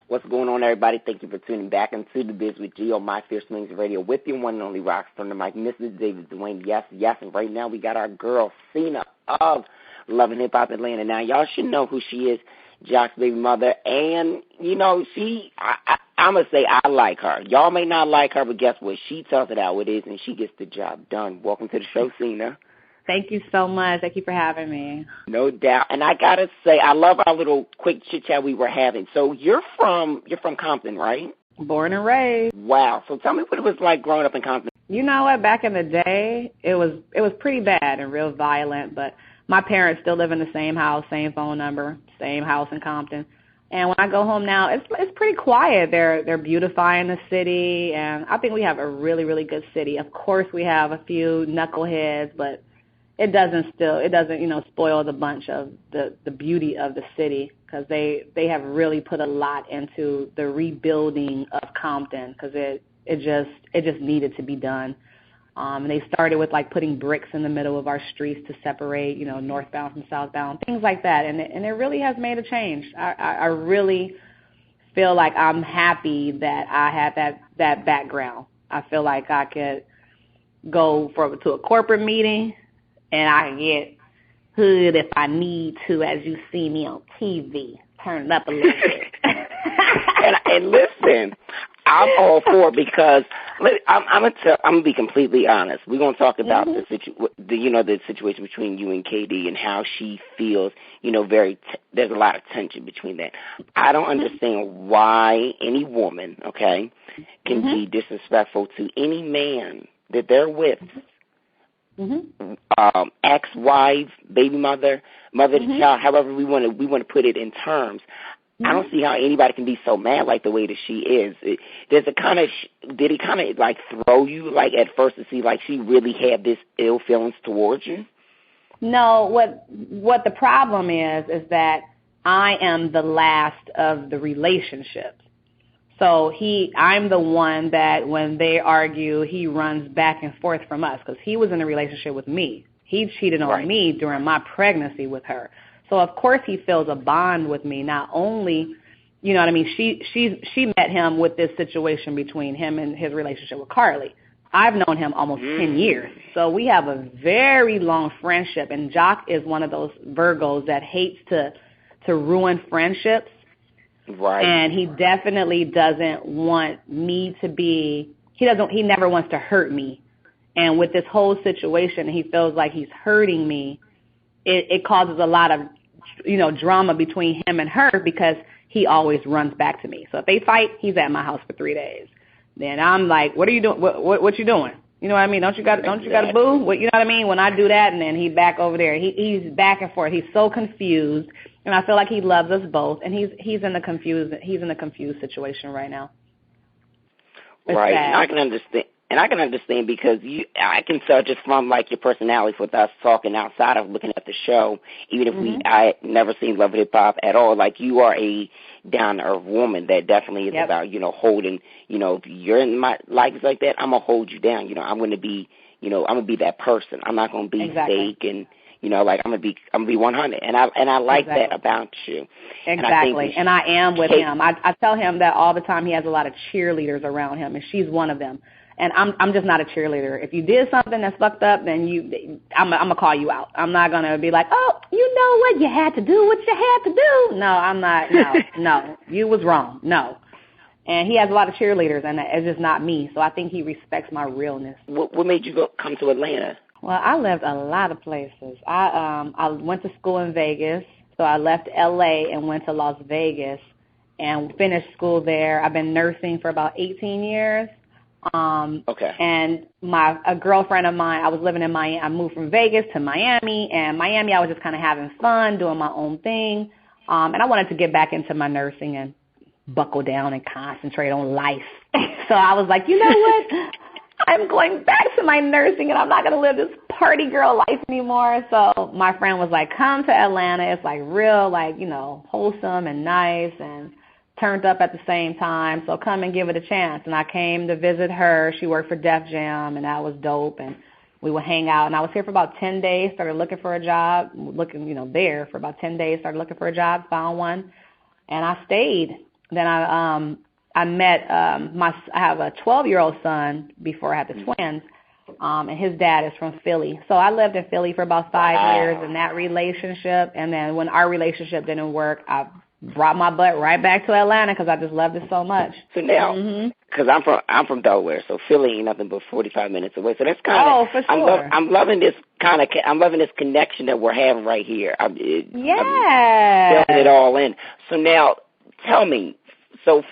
What's going on, everybody? Thank you for tuning back into The Biz with G on My Fierce Swings Radio with your one and only rockstar on the mic, Mrs. David Dwayne. Yes, yes, and right now we got our girl, Sina of Love and Hip Hop Atlanta. Now, y'all should know who she is, Jock's baby mother, and, you know, I'm going to say I like her. Y'all may not like her, but guess what? She tells it how it is, and she gets the job done. Welcome to the show, Sina. Thank you so much. Thank you for having me. No doubt. And I got to say, I love our little quick chit-chat we were having. So you're from Compton, right? Born and raised. Wow. So tell me what it was like growing up in Compton. You know what? Back in the day, it was pretty bad and real violent, but my parents still live in the same house, same phone number, same house in Compton. And when I go home now, it's pretty quiet. They're beautifying the city, and I think we have a really, really good city. Of course, we have a few knuckleheads, but it doesn't spoil the bunch of the beauty of the city, because they have really put a lot into the rebuilding of Compton, because it just needed to be done. And they started with like putting bricks in the middle of our streets to separate, northbound from southbound, things like that. And it really has made a change. I really feel like I'm happy that I had that background. I feel like I could go to a corporate meeting and I can get hood if I need to, as you see me on TV. Turn it up a little bit. and listen, I'm all for it, because I'm gonna be completely honest. We're gonna talk about the situation between you and KD and how she feels. There's a lot of tension between that. I don't understand why any woman, can be disrespectful to any man that they're with. Ex-wife, baby mother, mother to child, however we want to put it in terms. I don't see how anybody can be so mad like the way that she is. Did he kind of like throw you like at first to see like she really had this ill feelings towards you? No, what the problem is that I am the last of the relationships. So I'm the one that when they argue, he runs back and forth from us, because he was in a relationship with me. He cheated on me during my pregnancy with her. So of course he feels a bond with me. Not only, she met him with this situation between him and his relationship with Carly. I've known him almost 10 years. So we have a very long friendship, and Jock is one of those Virgos that hates to ruin friendships. Right. And he definitely doesn't want me to be, he never wants to hurt me. And with this whole situation, he feels like he's hurting me. It causes a lot of, drama between him and her, because he always runs back to me. So if they fight, he's at my house for 3 days. Then I'm like, what are you doing? What you doing? You know what I mean? Don't you got a boo? You know what I mean? When I do that, and then he back over there, he's back and forth. He's so confused, and I feel like he loves us both, and he's in a confused situation right now. It's right. sad. And I can understand because I can tell just from like your personality with us talking outside of looking at the show, even if I had never seen Love and Hip Hop at all, like you are a down to earth woman that definitely is about, holding, if you're in my life is like that, I'm gonna hold you down. I'm gonna be that person. I'm not gonna be fake, and like I'm gonna be 100. And I like that about you. Exactly. And I am with him. I tell him that all the time. He has a lot of cheerleaders around him, and she's one of them. And I'm just not a cheerleader. If you did something that's fucked up, then I'm gonna call you out. I'm not gonna be like, oh, you know what, you had to do what you had to do. No, I'm not. No, you was wrong. No. And he has a lot of cheerleaders, and it's just not me. So I think he respects my realness. What made you come to Atlanta? Well, I lived a lot of places. I went to school in Vegas, so I left L.A. and went to Las Vegas and finished school there. I've been nursing for about 18 years. And a girlfriend of mine, I was living in Miami. I moved from Vegas to Miami, and Miami I was just kind of having fun, doing my own thing. And I wanted to get back into my nursing and buckle down and concentrate on life. So I was like, you know what? I'm going back to my nursing, and I'm not going to live this party girl life anymore. So my friend was like, come to Atlanta. It's like real, wholesome and nice and turned up at the same time. So come and give it a chance. And I came to visit her. She worked for Def Jam, and that was dope. And we would hang out. And I was here for about 10 days, started looking for a job, there for about 10 days, started looking for a job, found one. And I stayed. Then I met I have a 12-year-old son before I had the twins, and his dad is from Philly. So I lived in Philly for about 5 years in that relationship, and then when our relationship didn't work, I brought my butt right back to Atlanta because I just loved it so much. So now, because I'm from Delaware, so Philly ain't nothing but 45 minutes away. So that's kind of for sure. I'm loving this connection that we're having right here. I'm feeling it all in. So now, tell me. So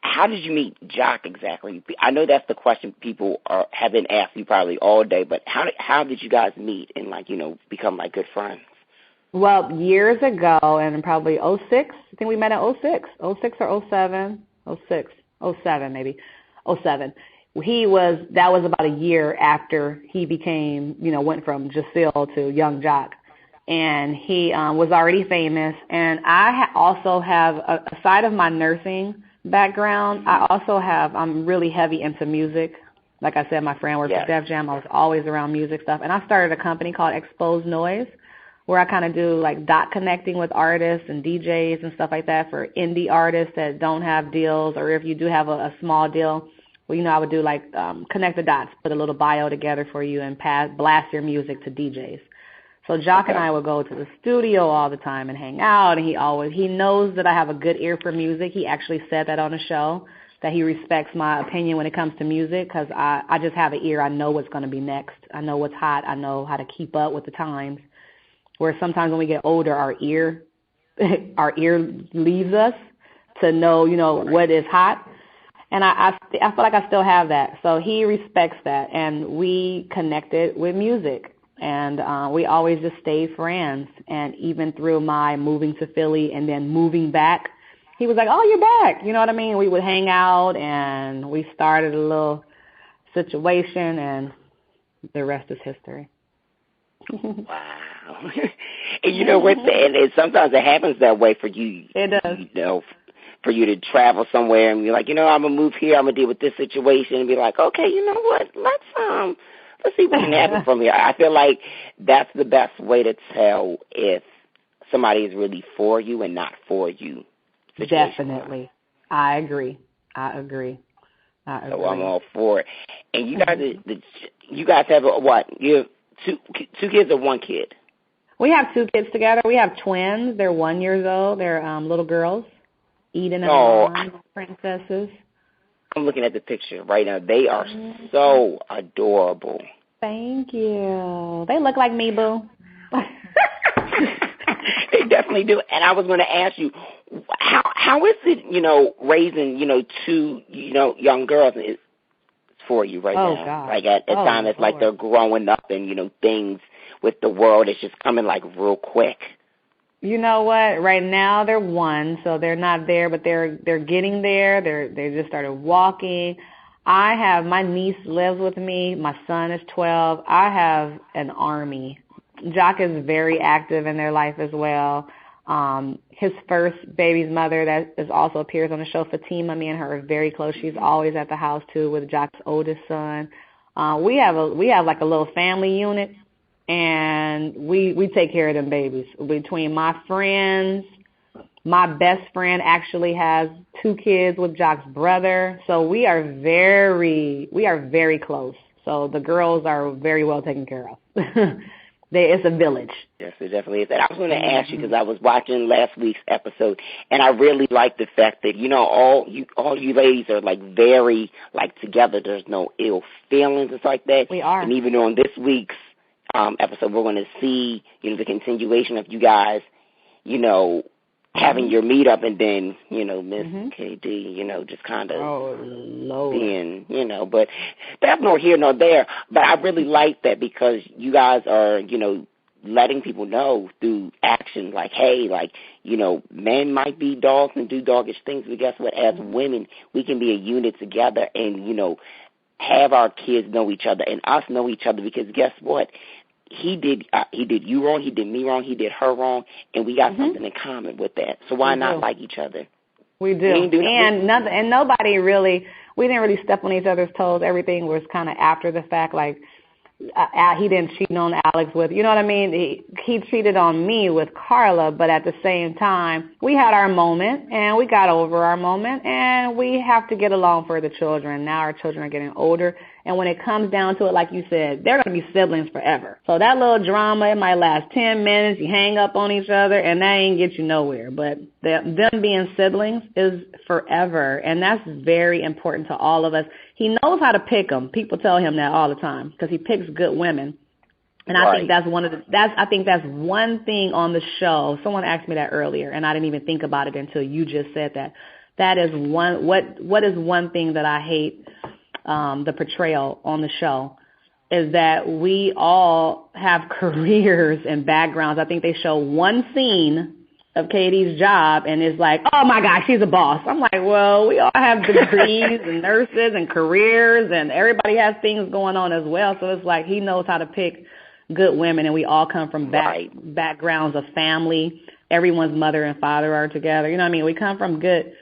how did you meet Jock exactly? I know that's the question people have been asking you probably all day, but how did you guys meet and become good friends? Well, years ago, and probably 06, I think we met in 06 or 07, 07 maybe, 07. That was about a year after he became, went from Jacille to Young Jock. And he was already famous. And I also have, aside of my nursing background, I'm really heavy into music. Like I said, my friend worked at Def Jam. I was always around music stuff. And I started a company called Exposed Noise, where I kind of do dot connecting with artists and DJs and stuff like that for indie artists that don't have deals, or if you do have a small deal, well, I would do connect the dots, put a little bio together for you and blast your music to DJs. So Jock and I would go to the studio all the time and hang out, and he knows that I have a good ear for music. He actually said that on the show, that he respects my opinion when it comes to music because I just have an ear. I know what's going to be next. I know what's hot. I know how to keep up with the times. Where sometimes when we get older, our ear leaves us to know, what is hot. And I feel like I still have that. So he respects that. And we connected with music. And we always just stayed friends. And even through my moving to Philly and then moving back, he was like, oh, you're back. You know what I mean? We would hang out and we started a little situation and the rest is history. Wow. And you know what? And sometimes it happens that way for you. It does. For you to travel somewhere and be like, I'm going to move here. I'm going to deal with this situation and be like, okay, you know what? Let's see what can happen from here. I feel like that's the best way to tell if somebody is really for you and not for you. Definitely. I agree. So I'm all for it. And you guys have what? You have two kids or one kid? We have two kids together. We have twins. They're 1 year old. They're little girls, Eden and Dawn, princesses. I'm looking at the picture right now. They are so adorable. Thank you. They look like me, boo. They definitely do. And I was going to ask you, how is it, raising, two, young girls for you right now? God. Like at time it's like they're growing up and, things with the world is just coming real quick. You know what? Right now they're 1, so they're not there, but they're getting there. They just started walking. My niece lives with me. My son is 12. I have an army. Jock is very active in their life as well. His first baby's mother that also appears on the show, Fatima, me and her are very close. She's always at the house too with Jock's oldest son. We have a little family unit, and we take care of them babies. Between my friends, my best friend actually has 2 kids with Jock's brother, so we are very close. So the girls are very well taken care of. It's a village. Yes, it definitely is. And I was going to ask you because I was watching last week's episode, and I really like the fact that all you ladies are very together. There's no ill feelings and stuff like that. We are. And even on this week's episode, we're going to see the continuation of you guys, having your meetup, and then Miss KD, just kind of being, but that's nor here nor there. But I really like that because you guys are, letting people know through action, men might be dogs and do doggish things, but guess what? As women, we can be a unit together and have our kids know each other and us know each other, because guess what? He did you wrong, he did me wrong, he did her wrong, and we got something in common with that. So why not like each other? We do. And nobody really, we didn't really step on each other's toes. Everything was kind of after the fact. he didn't cheat on Alex with, you know what I mean? He cheated on me with Carla, but at the same time, we had our moment, and we got over our moment, and we have to get along for the children. Now our children are getting older, and when it comes down to it, like you said, they're going to be siblings forever. So that little drama, it might last 10 minutes, you hang up on each other, and that ain't get you nowhere. But them being siblings is forever, and that's very important to all of us. He knows how to pick them. People tell him that all the time because he picks good women. And I think that's I think that's one thing on the show. Someone asked me that earlier, and I didn't even think about it until you just said that. That is what is one thing that I hate, the portrayal on the show, is that we all have careers and backgrounds. I think they show one scene of Katie's job, and it's like, oh, my gosh, she's a boss. I'm like, well, we all have degrees and nurses and careers, and everybody has things going on as well. So it's like he knows how to pick good women, and we all come from backgrounds of family. Everyone's mother and father are together. You know what I mean? We come from good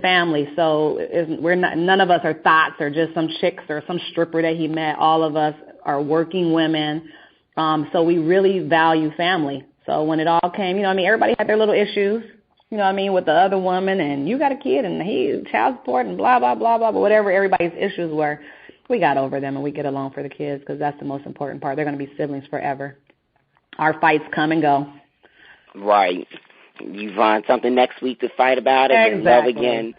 families. So none of us are thoughts or just some chicks or some stripper that he met. All of us are working women. So we really value family. So when it all came, you know what I mean, everybody had their little issues, you know what I mean, with the other woman, and you got a kid, and he child support, and blah, blah, blah, blah, but whatever everybody's issues were, we got over them, and we get along for the kids, because that's the most important part. They're going to be siblings forever. Our fights come and go. Right. You find something next week to fight about it and love again.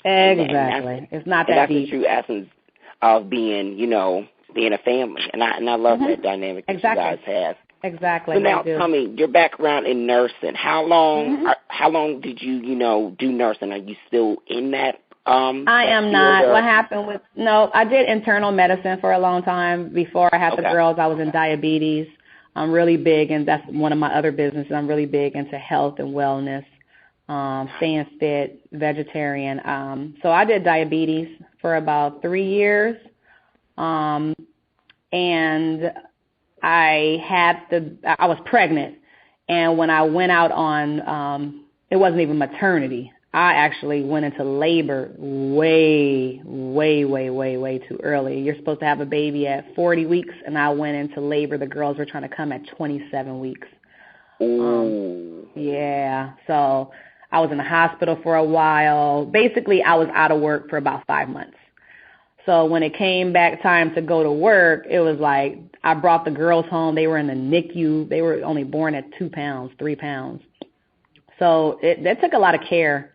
Exactly. It's not that deep. That's the true essence of being, being a family, and I love that dynamic that you guys have. Exactly. So now, tell me, your background in nursing. How long did you, do nursing? Are you still in that? I am not. What happened with I did internal medicine for a long time. Before I had the girls, I was in diabetes. I'm really big, and that's one of my other businesses. I'm really big into health and wellness, staying fit, vegetarian. So I did diabetes for about 3 years, and I was pregnant, and when I went out on, it wasn't even maternity. I actually went into labor way too early. You're supposed to have a baby at 40 weeks, and I went into labor. The girls were trying to come at 27 weeks. Yeah, so I was in the hospital for a while. Basically, I was out of work for about 5 months. So when it came back time to go to work, it was like I brought the girls home. They were in the NICU. They were only born at 2 pounds, 3 pounds. So that took a lot of care.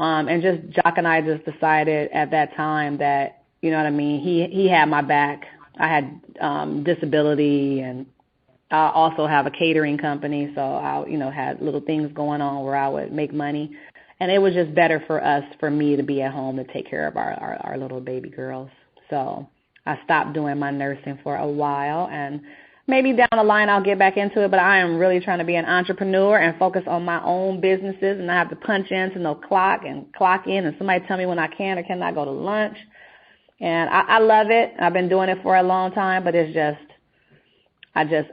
And just Jock and I just decided at that time that, you know what I mean, he had my back. I had disability, and I also have a catering company, so I, had little things going on where I would make money. And it was just better for me to be at home to take care of our little baby girls. So I stopped doing my nursing for a while, and maybe down the line I'll get back into it, but I am really trying to be an entrepreneur and focus on my own businesses, and I have to punch into no clock and clock in, and somebody tell me when I can or cannot go to lunch. And I love it. I've been doing it for a long time, but it's just I just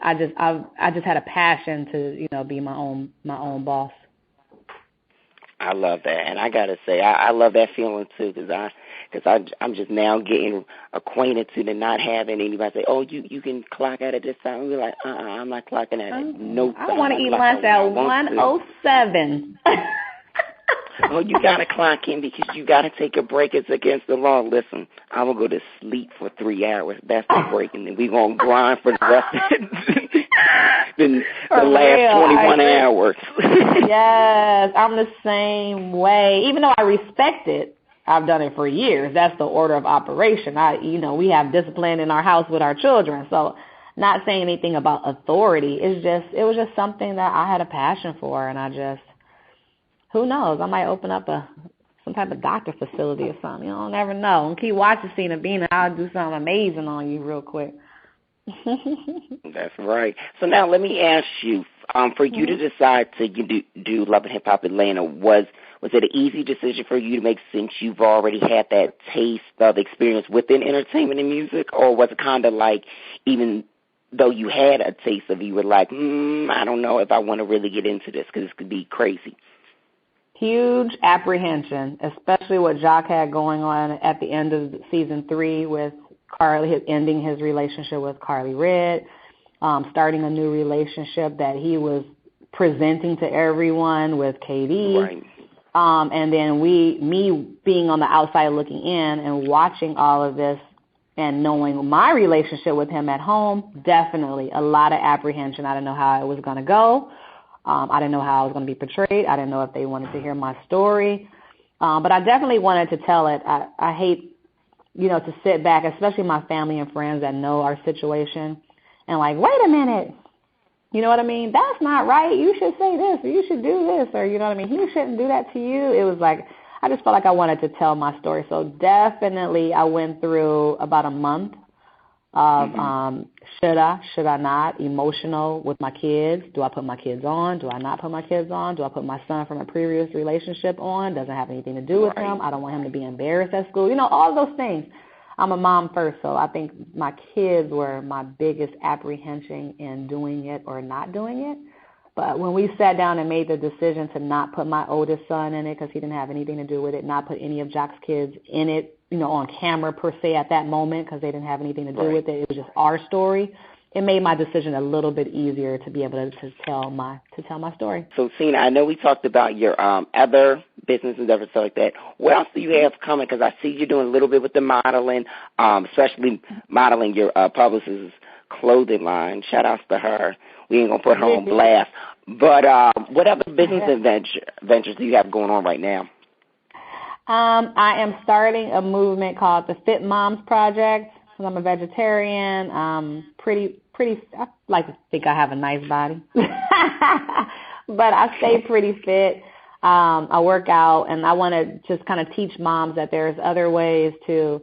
had a passion to, be my own boss. I love that, and I gotta say, I love that feeling too, because I'm just now getting acquainted to not having anybody say, oh, you can clock out at this time. And we're like, I'm not clocking at it. No time. I want to eat lunch at 1:07. Oh, you gotta clock in because you gotta take a break. It's against the law. Listen, I'm gonna go to sleep for 3 hours. That's the break, and then we're gonna grind for the rest of the last 21 hours. Yes, I'm the same way. Even though I respect it, I've done it for years. That's the order of operation. We have discipline in our house with our children. So, not saying anything about authority. It was just something that I had a passion for, and who knows? I might open up some type of doctor facility or something. You don't never know. And keep watching Sina Bina. I'll do something amazing on you real quick. That's right. So now let me ask you, for you to decide to do Love and Hip Hop Atlanta, was it an easy decision for you to make since you've already had that taste of experience within entertainment and music, or was it kind of like even though you had a taste of it, you were like, I don't know if I want to really get into this because this could be crazy? Huge apprehension, especially what Jock had going on at the end of season 3 with ending his relationship with Carly Red, starting a new relationship that he was presenting to everyone with KD. Right. And then me being on the outside looking in and watching all of this and knowing my relationship with him at home, definitely a lot of apprehension. I didn't know how it was going to go. I didn't know how I was going to be portrayed. I didn't know if they wanted to hear my story. But I definitely wanted to tell it. I hate, to sit back, especially my family and friends that know our situation, and like, wait a minute. You know what I mean? That's not right. You should say this, or you should do this, or you know what I mean? He shouldn't do that to you. It was like, I just felt like I wanted to tell my story. So definitely I went through about a month of should I not, emotional with my kids. Do I put my kids on? Do I not put my kids on? Do I put my son from a previous relationship on? Doesn't have anything to do with him. I don't want him to be embarrassed at school. All those things. I'm a mom first, so I think my kids were my biggest apprehension in doing it or not doing it. But when we sat down and made the decision to not put my oldest son in it because he didn't have anything to do with it, not put any of Jock's kids in it, on camera per se at that moment because they didn't have anything to do with it. It was just our story. It made my decision a little bit easier to be able to tell my story. So, Sina, I know we talked about your other business endeavors, stuff like that. What else do you have coming? Because I see you doing a little bit with the modeling, especially modeling your publicist's clothing line. Shout outs to her. We ain't going to put her on blast. But what other business ventures do you have going on right now? I am starting a movement called the Fit Moms Project. I'm a vegetarian. I like to think I have a nice body, but I stay pretty fit. I work out, and I want to just kind of teach moms that there's other ways to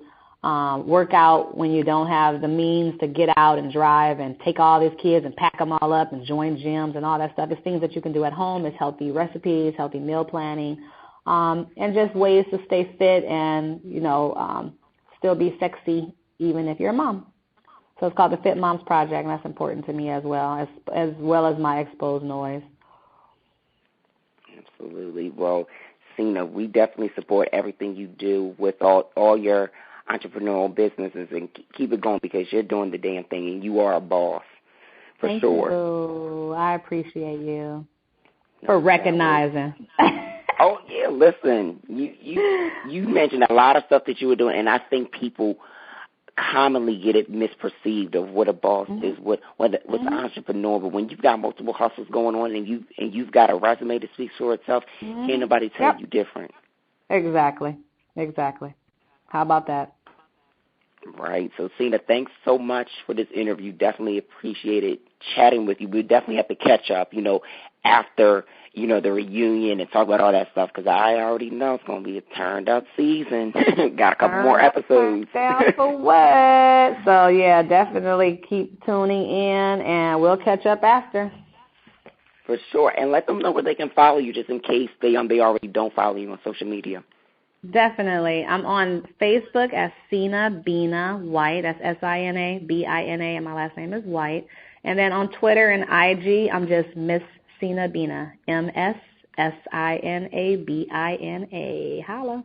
work out when you don't have the means to get out and drive and take all these kids and pack them all up and join gyms and all that stuff. It's things that you can do at home. It's healthy recipes, healthy meal planning, and just ways to stay fit and, still be sexy even if you're a mom. So it's called the Fit Moms Project, and that's important to me as well as my exposed noise. Absolutely. Well, Sina, we definitely support everything you do with all your entrepreneurial businesses, and keep it going because you're doing the damn thing, and you are a boss, for Thank sure. You. I appreciate you for recognizing. Oh, yeah, listen, you mentioned a lot of stuff that you were doing, and I think people commonly get it misperceived of what a boss is, what's an entrepreneur. But when you've got multiple hustles going on and you've got a resume that speaks for itself, can't nobody tell you different. Exactly. How about that? Right. So, Sina, thanks so much for this interview. Definitely appreciated chatting with you. We definitely have to catch up, after, the reunion and talk about all that stuff because I already know it's going to be a turned-up season. Got a couple more episodes. Down for what? So, yeah, definitely keep tuning in, and we'll catch up after. For sure. And let them know where they can follow you just in case they already don't follow you on social media. Definitely. I'm on Facebook as Sina Bina White. That's Sina Bina, and my last name is White. And then on Twitter and IG, I'm just Miss Sina Bina, MSSINABINA. Holla.